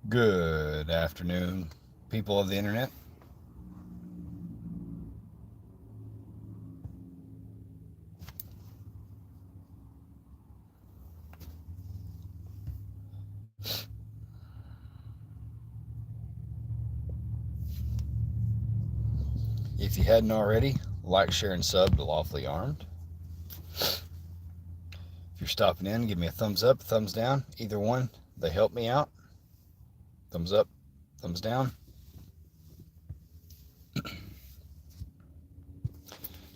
Good afternoon, people of the internet. If you hadn't already, like, share, and sub to Lawfully Armed. If you're stopping in, give me a thumbs up, thumbs down. Either one, they help me out. Thumbs up, thumbs down.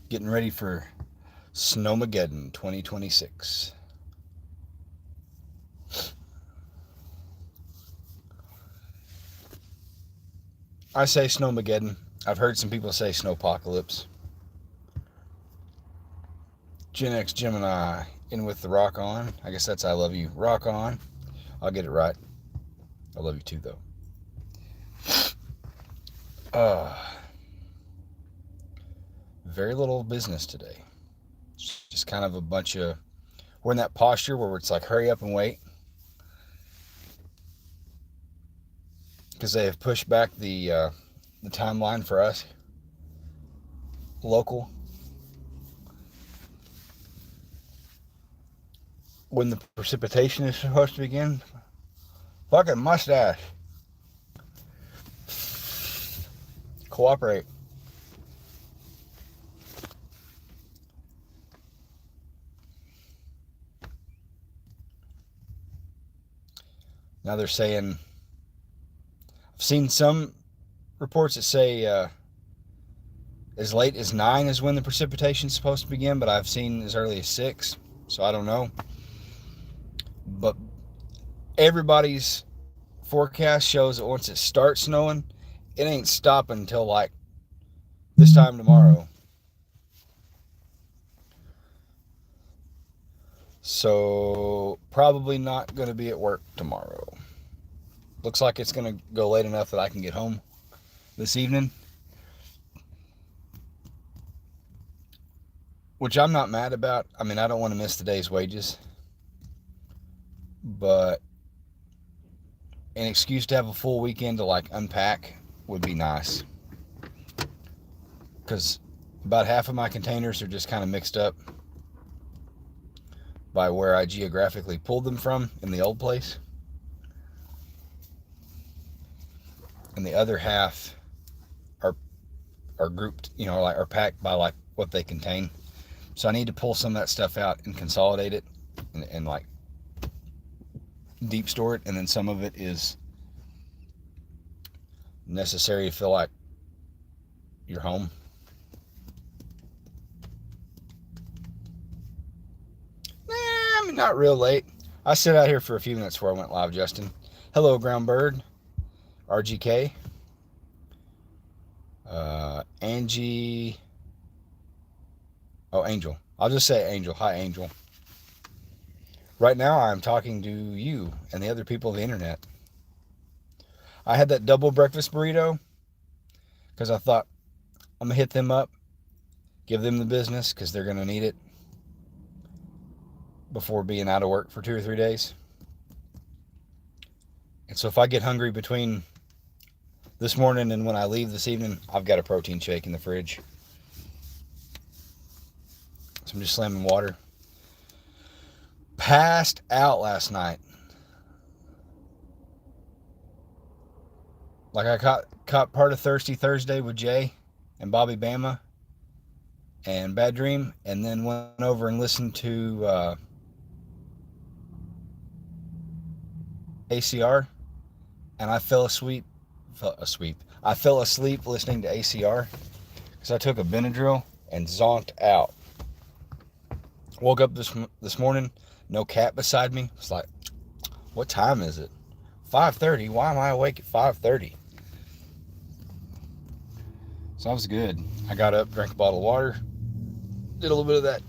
Getting ready for Snowmageddon 2026. I say Snowmageddon. I've heard some people say Snowpocalypse. Gen X Gemini in with the rock on. I guess that's I love you. Rock on. I'll get it right. I love you too, though. Uh, very little business today. Just kind of a bunch of. We're in that posture where it's like hurry up and wait because they have pushed back the timeline for us local when the precipitation is supposed to begin. Fucking mustache. Cooperate. Now they're saying, I've seen some reports that say as late as 9 is when the precipitation is supposed to begin, but I've seen as early as 6, so I don't know. But everybody's forecast shows that once it starts snowing, it ain't stopping until like this time tomorrow. So probably not going to be at work tomorrow. Looks like it's going to go late enough that I can get home this evening, which I'm not mad about. I mean, I don't want to miss the day's wages, but an excuse to have a full weekend to like unpack would be nice, because about half of my containers are just kind of mixed up by where I geographically pulled them from in the old place, and the other half are grouped, like are packed by like what they contain. So I need to pull some of that stuff out and consolidate it and like deep store it, and then some of it is necessary to feel like you're home. I mean, not real late. I sit out here for a few minutes before I went live, Justin. Hello, Ground Bird, RGK, Angie. Oh, Angel. I'll just say Angel. Hi, Angel. Right now, I'm talking to you and the other people of the internet. I had that double breakfast burrito because I thought I'm going to hit them up, give them the business because they're going to need it before being out of work for 2 or 3 days. And so if I get hungry between this morning and when I leave this evening, I've got a protein shake in the fridge. So I'm just slamming water. Passed out last night. Like I caught part of Thirsty Thursday with Jay and Bobby Bama and Bad Dream, and then went over and listened to ACR, and I fell asleep. I fell asleep listening to ACR because I took a Benadryl and zonked out. Woke up this morning, no cat beside me. It's like, what time is it? 5:30. Why am I awake at 5:30? So I was good. I got up, drank a bottle of water, did a little bit of that,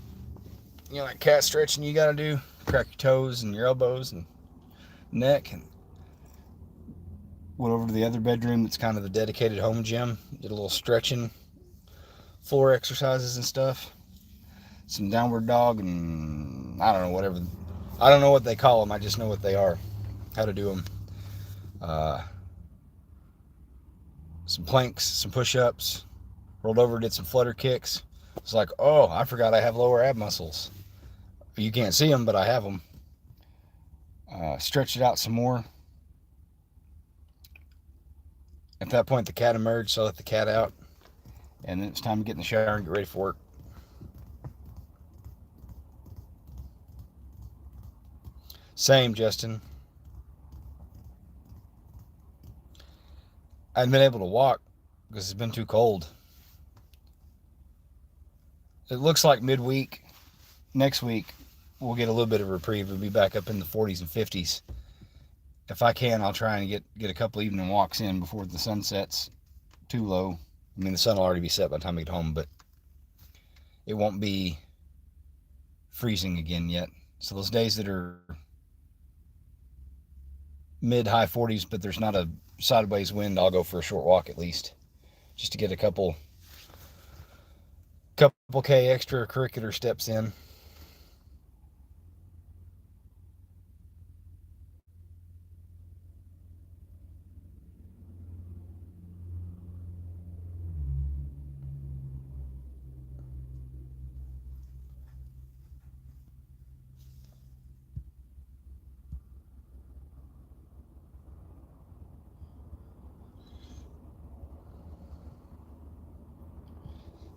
that cat stretching you gotta do. Crack your toes and your elbows and neck, and went over to the other bedroom that's kind of the dedicated home gym. Did a little stretching, floor exercises and stuff. Some downward dog and I don't know, whatever. I don't know what they call them. I just know what they are, how to do them. Uh, some planks, some push-ups, rolled over, did some flutter kicks. It's like, oh, I forgot I have lower ab muscles. You can't see them, but I have them. Stretched it out some more. At that point, the cat emerged, so I let the cat out. And then it's time to get in the shower and get ready for work. Same, Justin. I haven't been able to walk because it's been too cold. It looks like midweek, next week, we'll get a little bit of reprieve. We'll be back up in the 40s and 50s. If I can, I'll try and get a couple evening walks in before the sun sets too low. I mean, the sun will already be set by the time I get home, but it won't be freezing again yet. So those days that are mid-high 40s, but there's not a sideways wind, I'll go for a short walk at least, just to get a couple K extracurricular steps in.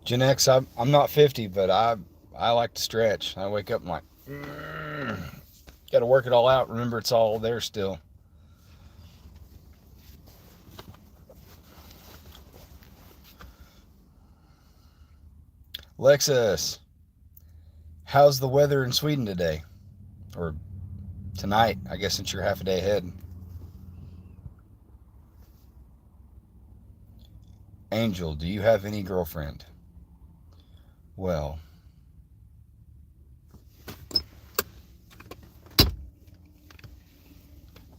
Gen X, I'm not 50, but I like to stretch. I wake up and I'm like, got to work it all out. Remember, it's all there still. Lexus, how's the weather in Sweden today? Or tonight, I guess, since you're half a day ahead. Angel, do you have any girlfriend? Well,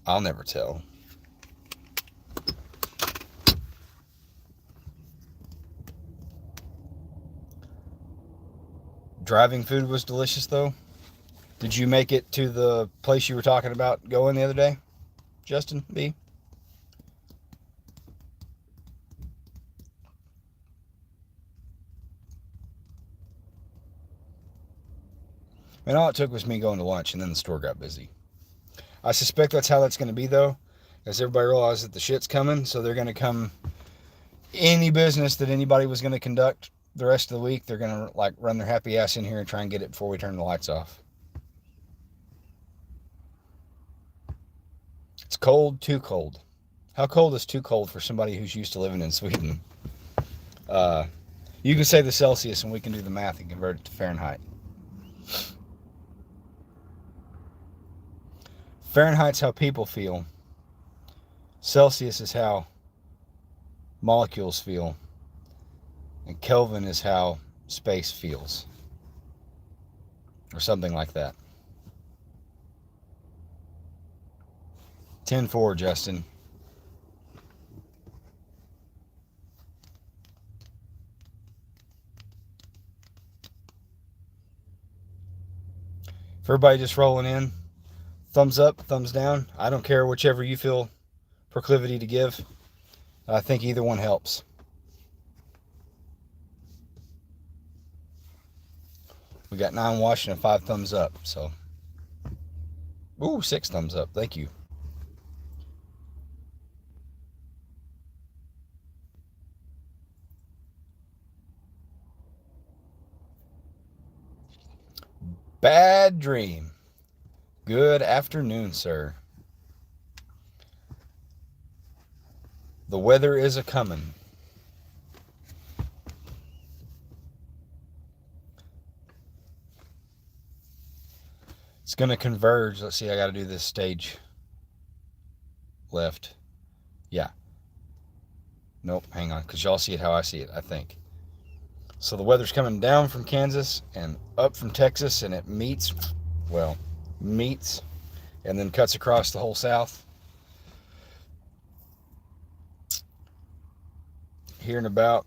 I'll never tell. Driving food was delicious, though. Did you make it to the place you were talking about going the other day, Justin B? And all it took was me going to lunch, and then the store got busy. I suspect that's how that's going to be, though, as everybody realizes that the shit's coming, so they're going to come. Any business that anybody was going to conduct the rest of the week, they're going to like run their happy ass in here and try and get it before we turn the lights off. It's cold, too cold. How cold is too cold for somebody who's used to living in Sweden? You can say the Celsius, and we can do the math and convert it to Fahrenheit. Fahrenheit's how people feel. Celsius is how molecules feel. And Kelvin is how space feels. Or something like that. 10-4, Justin. For everybody just rolling in, thumbs up, thumbs down. I don't care, whichever you feel proclivity to give. I think either one helps. We got 9 watching and 5 thumbs up. So, 6 thumbs up. Thank you. Bad dream. Good afternoon, sir. The weather is a comin'. It's going to converge. Let's see, I got to do this stage left. Yeah. Nope, hang on, because y'all see it how I see it, I think. So the weather's coming down from Kansas and up from Texas, and it meets, and then cuts across the whole South. Here in about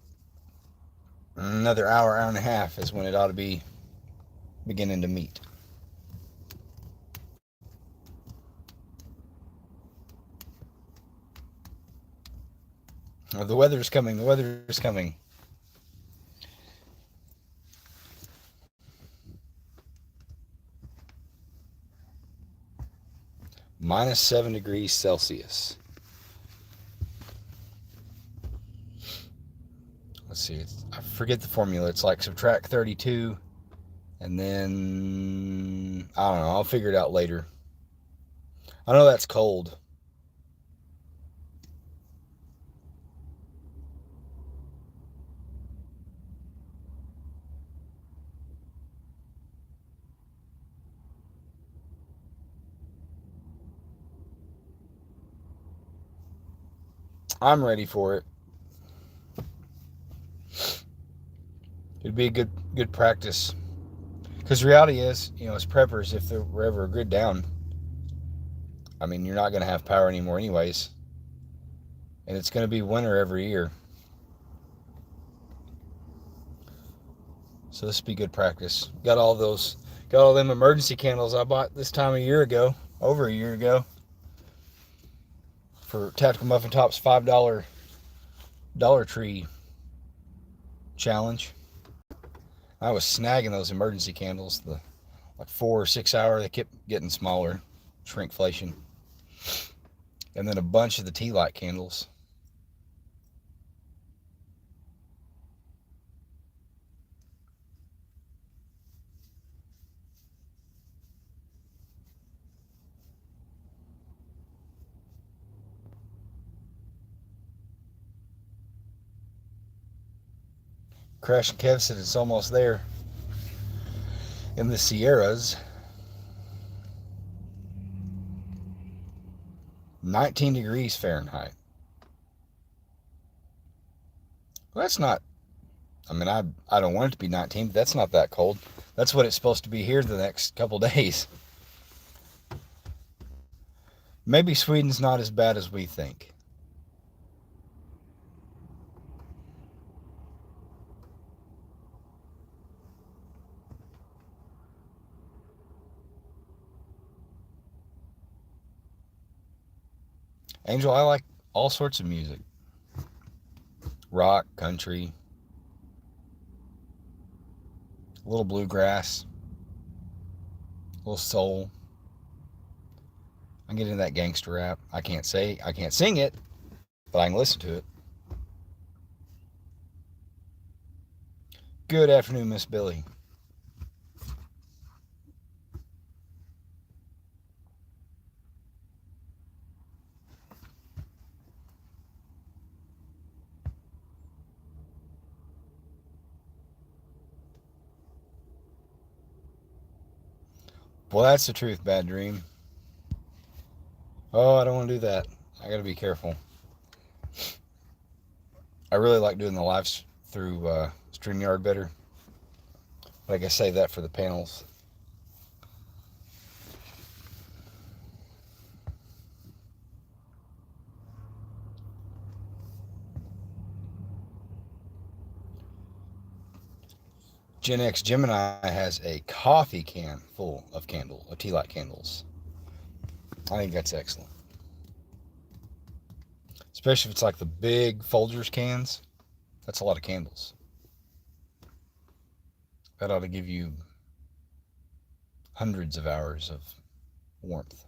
another hour and a half is when it ought to be beginning to meet. Oh, the weather's coming. The weather's coming. -7 degrees Celsius. Let's see. I forget the formula. It's like subtract 32, and then I don't know. I'll figure it out later. I know that's cold. I'm ready for it. It'd be a good practice. Because reality is, as preppers, if there were ever a grid down, I mean, you're not going to have power anymore anyways. And it's going to be winter every year. So this would be good practice. Got all them emergency candles I bought this time over a year ago. For Tactical Muffin Top's $5 Dollar Tree challenge. I was snagging those emergency candles, the like 4 or 6 hour, they kept getting smaller, shrinkflation. And then a bunch of the tea light candles. Crash and Kev said it's almost there in the Sierras. 19 degrees Fahrenheit. Well, that's not, I mean, I don't want it to be 19, but that's not that cold. That's what it's supposed to be here the next couple days. Maybe Sweden's not as bad as we think. Angel, I like all sorts of music. Rock, country, a little bluegrass, a little soul. I get into that gangster rap. I can't sing it, but I can listen to it. Good afternoon, Miss Billy. Well, that's the truth, Bad Dream. Oh, I don't want to do that. I got to be careful. I really like doing the lives through StreamYard better. But I guess save that for the panels. Gen X Gemini has a coffee can full of tea light candles. I think that's excellent. Especially if it's like the big Folgers cans. That's a lot of candles. That ought to give you hundreds of hours of warmth.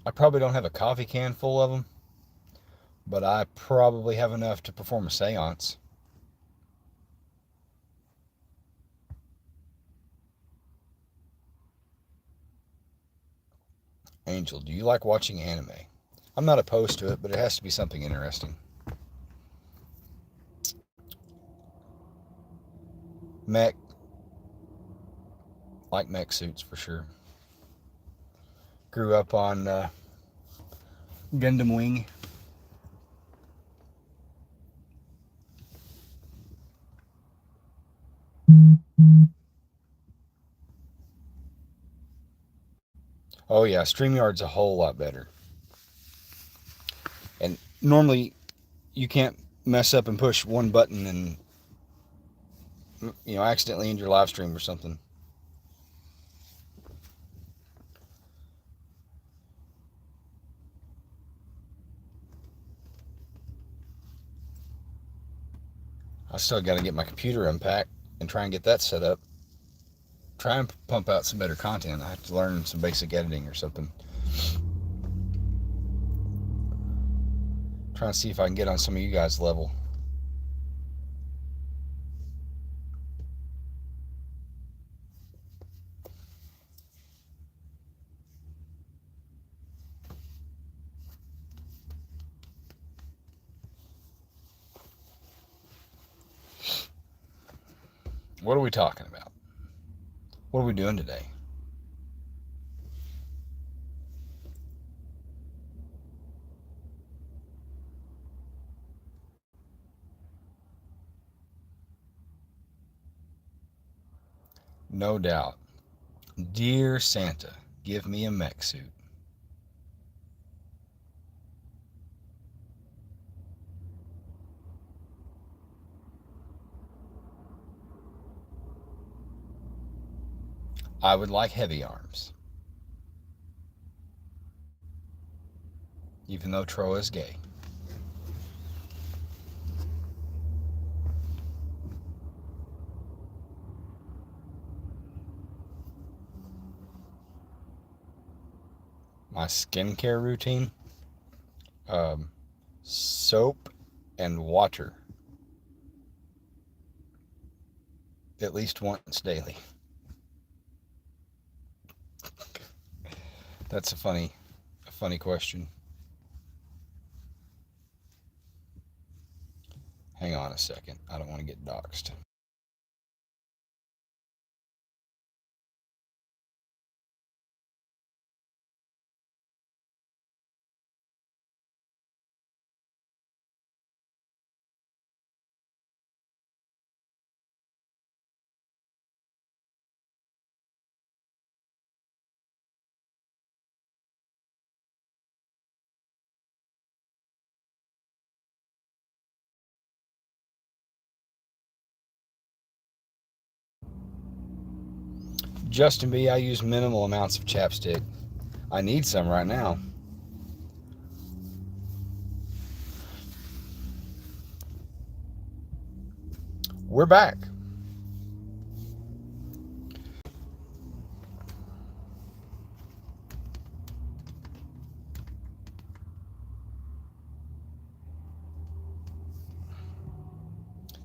I probably don't have a coffee can full of them, but I probably have enough to perform a seance. Angel, do you like watching anime? I'm not opposed to it, but it has to be something interesting. Mech. Like mech suits for sure. Grew up on Gundam Wing. Oh yeah, StreamYard's a whole lot better. And normally you can't mess up and push one button and accidentally end your live stream or something. I still got to get my computer unpacked and try and get that set up. Try and pump out some better content. I have to learn some basic editing or something. Try and see if I can get on some of you guys' level. What are we talking about? What are we doing today? No doubt. Dear Santa, give me a mech suit. I would like heavy arms. Even though Troa is gay. My skincare routine? Soap and water. At least once daily. That's a funny question. Hang on a second. I don't want to get doxxed. Justin B, I use minimal amounts of chapstick. I need some right now. We're back.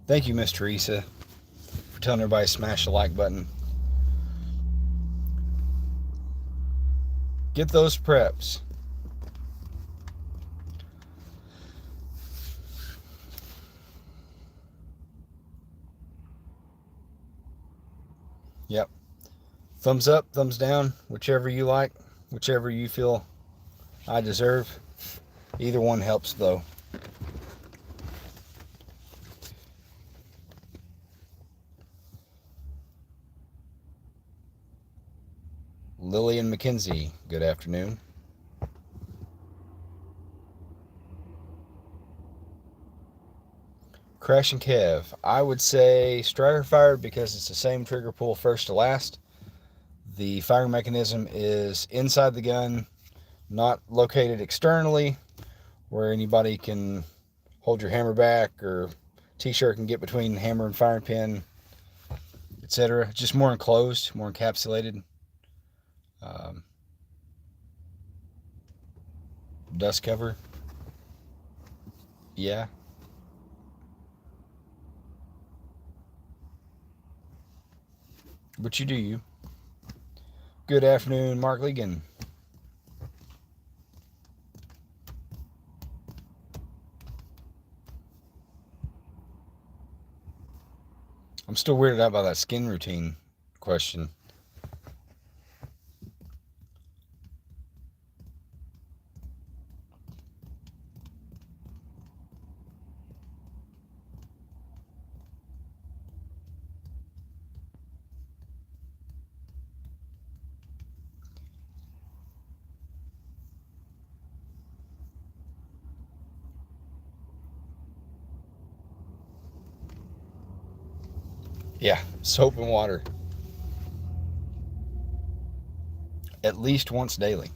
Thank you, Miss Teresa, for telling everybody to smash the like button. Get those preps. Yep. Thumbs up, thumbs down, whichever you like, whichever you feel I deserve. Either one helps, though. Lillian McKenzie, good afternoon. Crash and Kev, I would say Striker fired because it's the same trigger pull first to last. The firing mechanism is inside the gun, not located externally where anybody can hold your hammer back or t-shirt can get between hammer and firing pin, etc. Just more enclosed, more encapsulated. Dust cover. Yeah. But you do you. Good afternoon, Mark Legan. I'm still weirded out by that skin routine question. Yeah, soap and water at least once daily.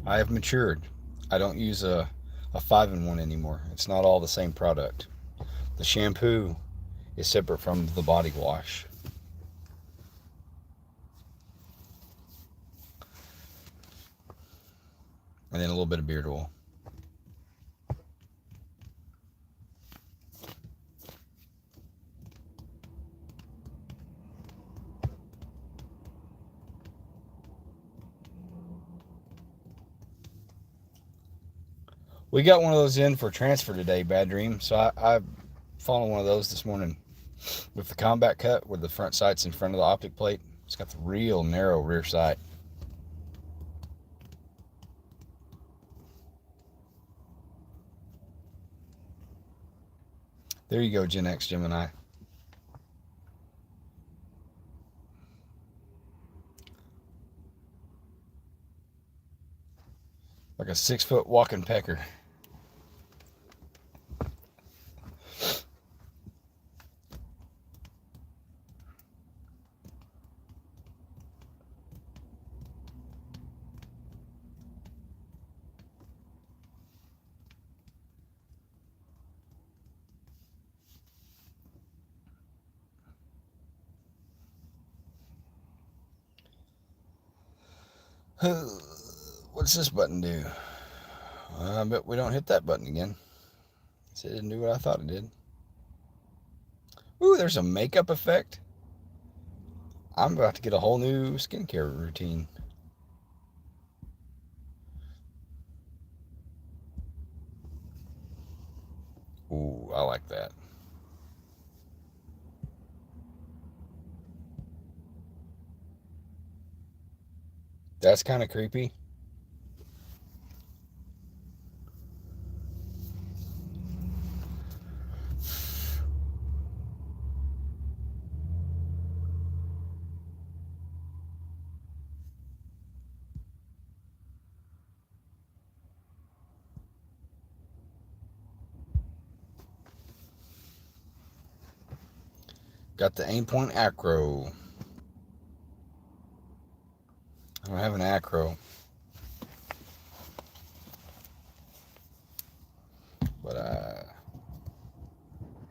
I have matured. I don't use a 5-in-1 anymore. It's not all the same product. The shampoo is separate from the body wash. And then a little bit of beard oil. We got one of those in for transfer today, Bad Dream. So I followed one of those this morning with the combat cut where the front sight's in front of the optic plate. It's got the real narrow rear sight. There you go, Gen X Gemini. Like a 6-foot walking pecker. What's this button do? I bet we don't hit that button again. It didn't do what I thought it did. Ooh, there's a makeup effect. I'm about to get a whole new skincare routine. Ooh, I like that. That's kind of creepy. Got the Aimpoint Acro. I don't have an Acro, but I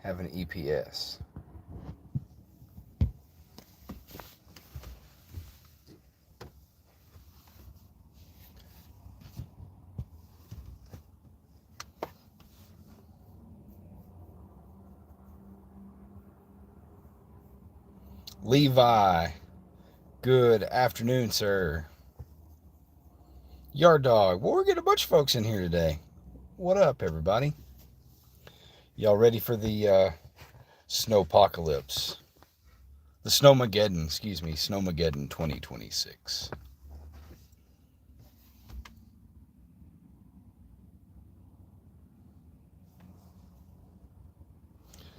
have an EPS. Levi, good afternoon, sir. Yard Dog, well, we're getting a bunch of folks in here today. What up, everybody? Y'all ready for the snowpocalypse? The Snowmageddon, excuse me, Snowmageddon 2026.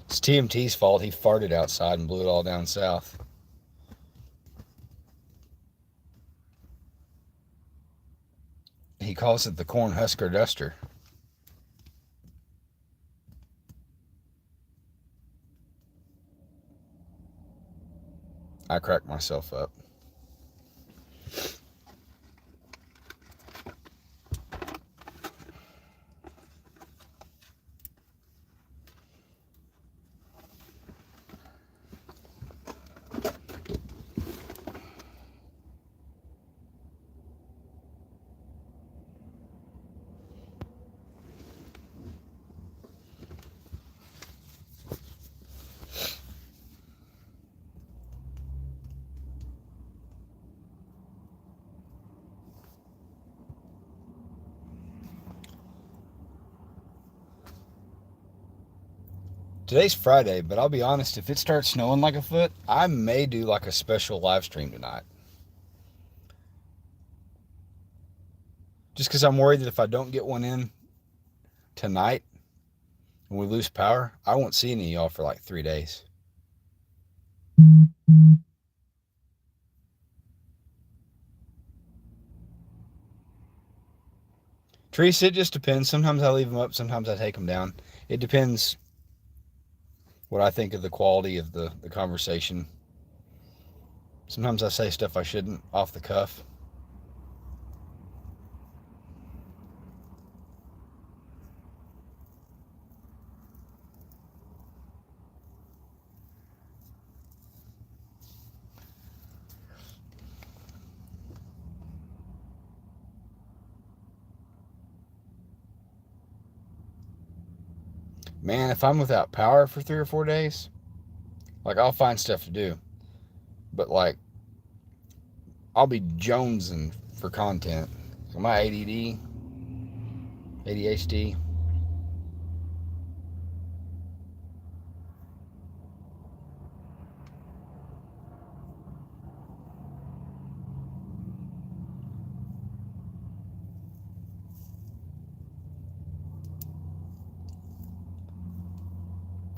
It's TMT's fault. He farted outside and blew it all down south. He calls it the Cornhusker Duster. I cracked myself up. Today's Friday, but I'll be honest, if it starts snowing like a foot, I may do like a special live stream tonight. Just because I'm worried that if I don't get one in tonight and we lose power, I won't see any of y'all for like 3 days. Teresa, it just depends. Sometimes I leave them up, sometimes I take them down. It depends what I think of the quality of the conversation. Sometimes I say stuff I shouldn't off the cuff. Man, if I'm without power for 3 or 4 days, like, I'll find stuff to do. But, like, I'll be jonesing for content. My ADD, ADHD.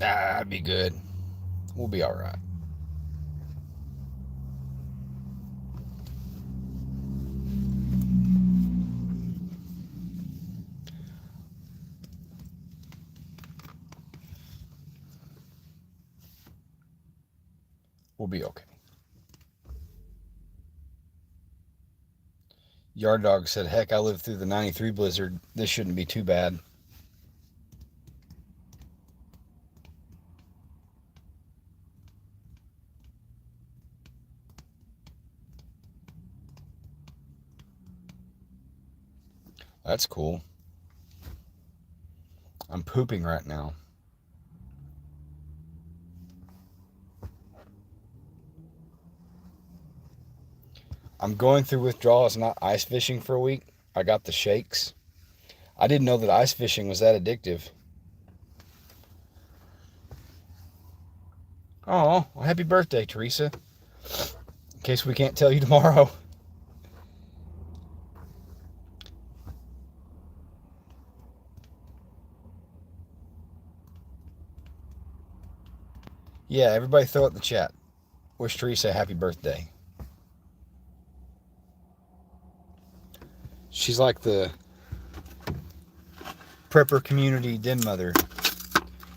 I'd be good. We'll be all right. We'll be okay. Yard Dog said, heck, I lived through the 93 blizzard. This shouldn't be too bad. That's cool. I'm pooping right now. I'm going through withdrawals, not ice fishing for a week. I got the shakes. I didn't know that ice fishing was that addictive. Oh, well, happy birthday, Teresa. In case we can't tell you tomorrow. Yeah, everybody throw it in the chat. Wish Teresa a happy birthday. She's like the prepper community den mother.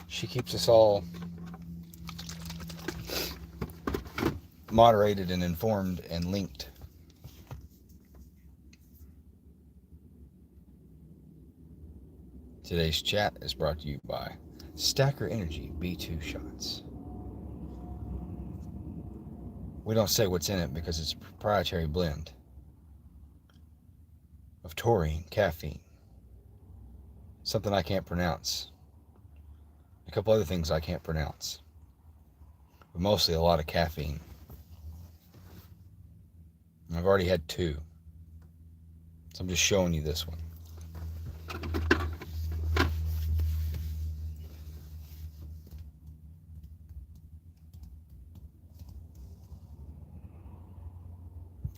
She keeps us all moderated and informed and linked. Today's chat is brought to you by Stacker Energy B2 shots. We don't say what's in it because it's a proprietary blend of taurine, caffeine, something I can't pronounce, a couple other things I can't pronounce, but mostly a lot of caffeine. I've already had 2, so I'm just showing you this one.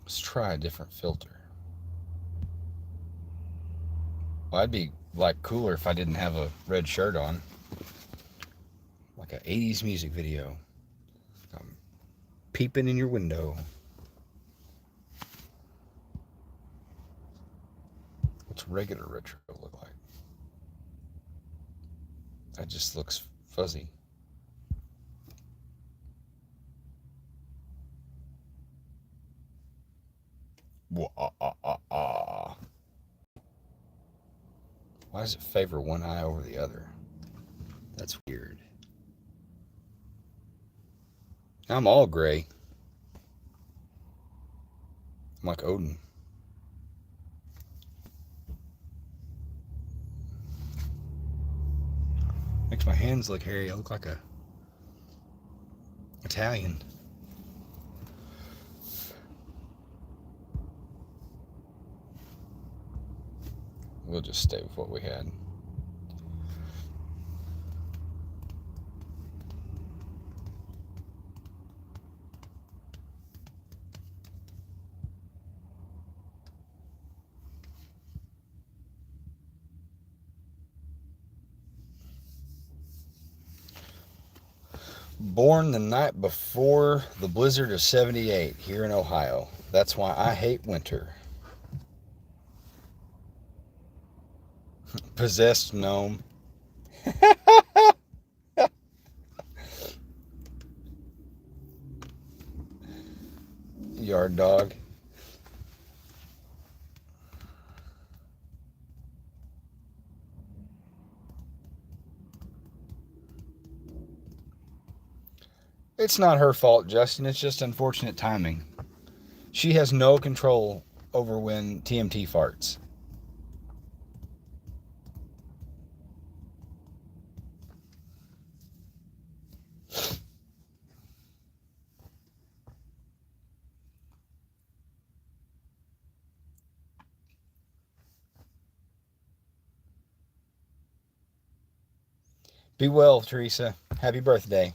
Let's try a different filter. Well, I'd be like cooler if I didn't have a red shirt on. Like an 80s music video. I'm peeping in your window. What's regular retro look like? That just looks fuzzy. Why does it favor one eye over the other? That's weird. I'm all gray. I'm like Odin. Makes my hands look hairy. I look like a Italian. We'll just stay with what we had. Born the night before the blizzard of 78 here in Ohio. That's why I hate winter. Possessed gnome. Yard dog. It's not her fault, Justin. It's just unfortunate timing. She has no control over when TMT farts. Be well, Teresa. Happy birthday.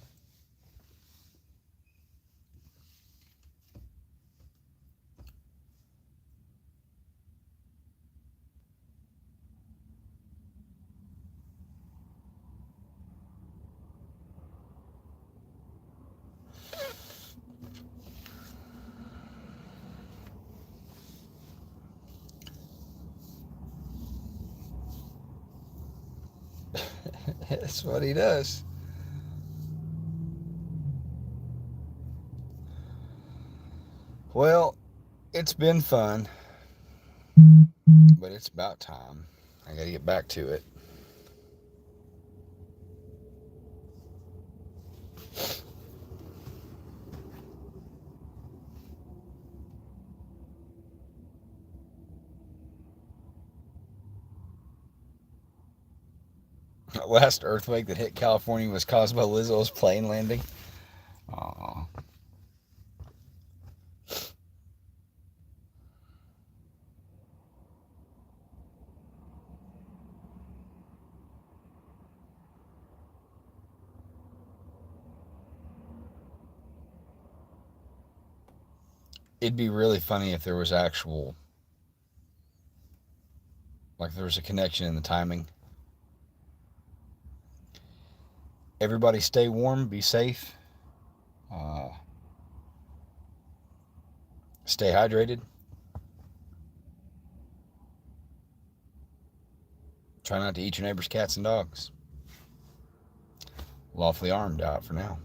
That's what he does. Well, it's been fun, but it's about time. I gotta get back to it. The last earthquake that hit California was caused by Lizzo's plane landing. Aww. It'd be really funny if there was actual, like there was a connection in the timing. Everybody stay warm, be safe, uh, stay hydrated. Try not to eat your neighbor's cats and dogs. Lawfully armed out for now.